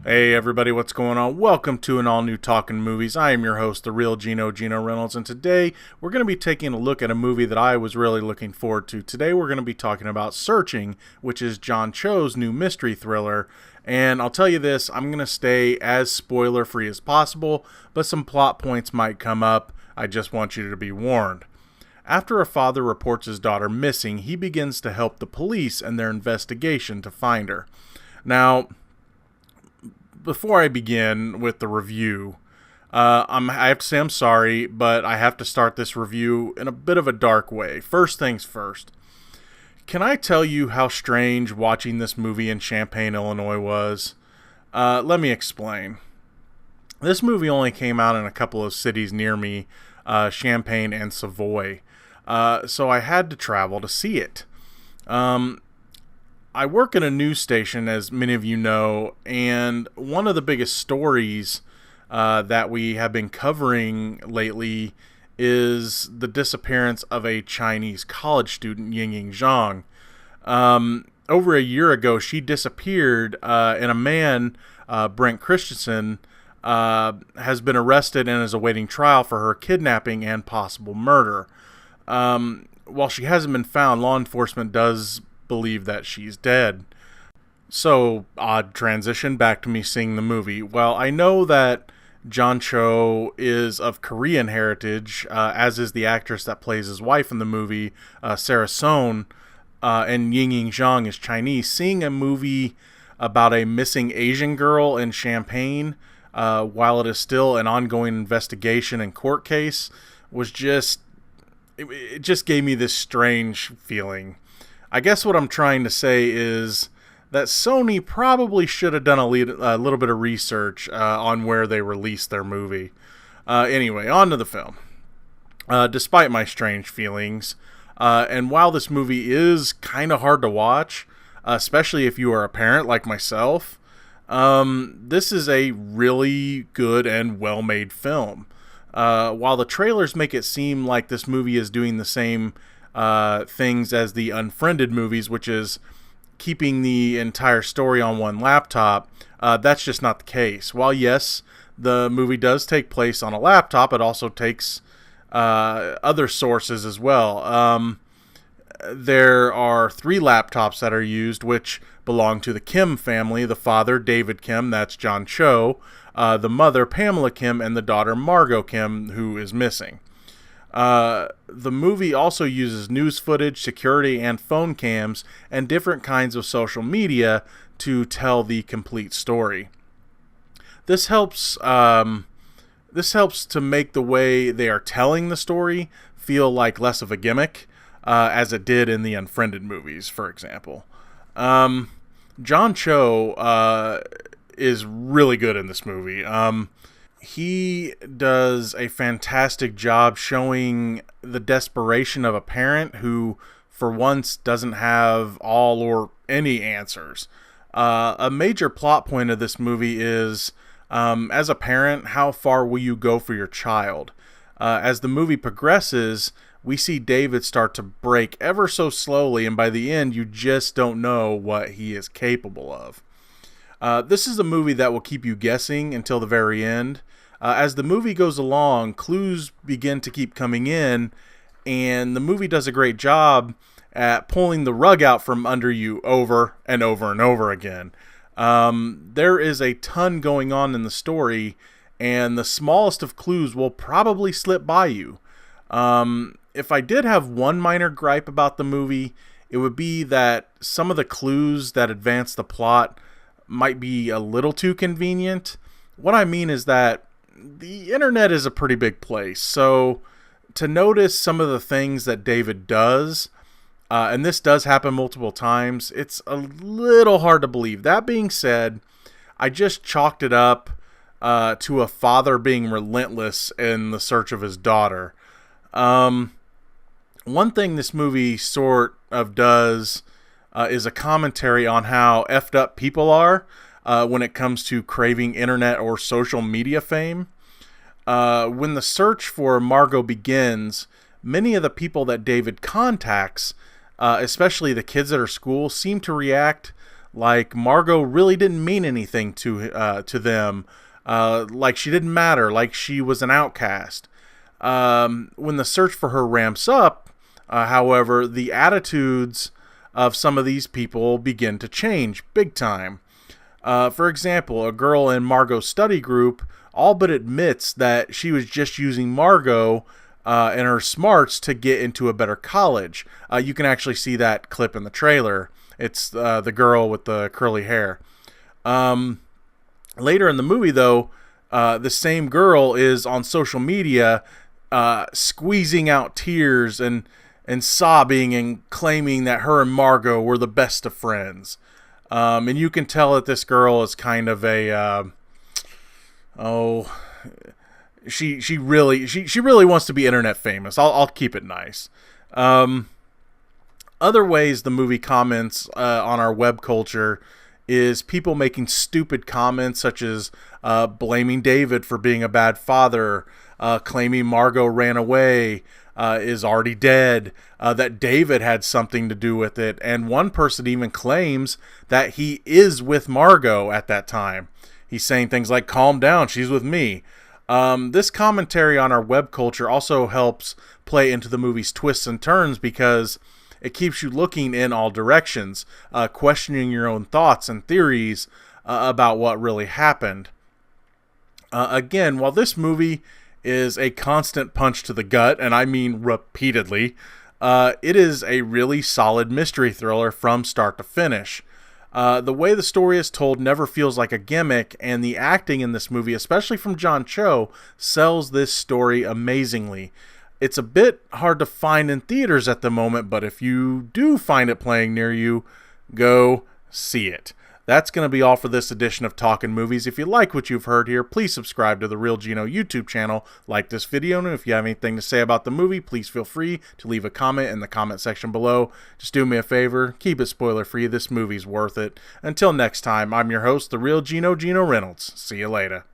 Hey everybody, what's going on? Welcome to an all-new Talkin Movies. I am your host, the real Geno Reynolds, and today we're going to be taking a look at a movie that I was really looking forward to. Today we're going to be talking about Searching, which is John Cho's new mystery thriller. And I'll tell you this, I'm going to stay as spoiler-free as possible, but some plot points might come up. I just want you to be warned. After a father reports his daughter missing, he begins to help the police in their investigation to find her. Now, before I begin with the review, I have to say I'm sorry, but I have to start this review in a bit of a dark way. First things first. Can I tell you how strange watching this movie in Champaign, Illinois was? Let me explain. This movie only came out in a couple of cities near me, Champaign and Savoy. So I had to travel to see it. I work in a news station, as many of you know, and one of the biggest stories that we have been covering lately is the disappearance of a Chinese college student, Ying Zhang. Over a year ago, she disappeared, and a man, Brent Christensen, has been arrested and is awaiting trial for her kidnapping and possible murder. While she hasn't been found, law enforcement does believe that she's dead. So, odd transition back to me seeing the movie. Well, I know that John Cho is of Korean heritage, as is the actress that plays his wife in the movie, Sarah Sohn, and Ying Zhang is Chinese. Seeing a movie about a missing Asian girl in Champaign, while it is still an ongoing investigation and court case, was just, it just gave me this strange feeling. I guess what I'm trying to say is that Sony probably should have done a little bit of research on where they released their movie. Anyway, on to the film. Despite my strange feelings, and while this movie is kind of hard to watch, especially if you are a parent like myself, this is a really good and well-made film. While the trailers make it seem like this movie is doing the same things as the Unfriended movies, which is keeping the entire story on one laptop, that's just not the case. While yes, the movie does take place on a laptop, it also takes other sources as well. There are 3 laptops that are used, which belong to the Kim family: the father, David Kim, that's John Cho, the mother, Pamela Kim, and the daughter, Margot Kim, who is missing. The movie also uses news footage, security, and phone cams, and different kinds of social media to tell the complete story. This helps to make the way they are telling the story feel like less of a gimmick, as it did in the Unfriended movies, for example. John Cho is really good in this movie. He does a fantastic job showing the desperation of a parent who, for once, doesn't have all or any answers. A major plot point of this movie is, as a parent, how far will you go for your child? As the movie progresses, we see David start to break ever so slowly, and by the end, you just don't know what he is capable of. This is a movie that will keep you guessing until the very end. As the movie goes along, clues begin to keep coming in, and the movie does a great job at pulling the rug out from under you over and over and over again. There is a ton going on in the story, and the smallest of clues will probably slip by you. If I did have one minor gripe about the movie, it would be that some of the clues that advance the plot might be a little too convenient. What I mean is that the internet is a pretty big place, so to notice some of the things that David does, and this does happen multiple times, it's a little hard to believe. That being said, I just chalked it up to a father being relentless in the search of his daughter. One thing this movie sort of does is a commentary on how effed up people are when it comes to craving internet or social media fame. When the search for Margot begins, many of the people that David contacts, especially the kids at her school, seem to react Like Margot really didn't mean anything to them. Like she didn't matter. Like she was an outcast. When the search for her ramps up, however, the attitudes of some of these people begin to change big time. For example, a girl in Margot's study group all but admits that she was just using Margot and her smarts to get into a better college. You can actually see that clip in the trailer. It's the girl with the curly hair. Later in the movie, though, the same girl is on social media squeezing out tears and sobbing and claiming that her and Margot were the best of friends. And you can tell that this girl is kind of a she really wants to be internet famous. I'll keep it nice. Other ways the movie comments on our web culture is people making stupid comments such as blaming David for being a bad father, claiming Margot ran away, is already dead, that David had something to do with it, and one person even claims that he is with Margot at that time. He's saying things like, "Calm down, she's with me." This commentary on our web culture also helps play into the movie's twists and turns because it keeps you looking in all directions, questioning your own thoughts and theories about what really happened. Again, while this movie is a constant punch to the gut, and I mean repeatedly, it is a really solid mystery thriller from start to finish. The way the story is told never feels like a gimmick, and the acting in this movie, especially from John Cho, sells this story amazingly. It's a bit hard to find in theaters at the moment, but if you do find it playing near you, go see it. That's going to be all for this edition of Talkin Movies. If you like what you've heard here, please subscribe to the Real Geno YouTube channel, like this video, and if you have anything to say about the movie, please feel free to leave a comment in the comment section below. Just do me a favor, keep it spoiler free, this movie's worth it. Until next time, I'm your host, the Real Geno Reynolds. See you later.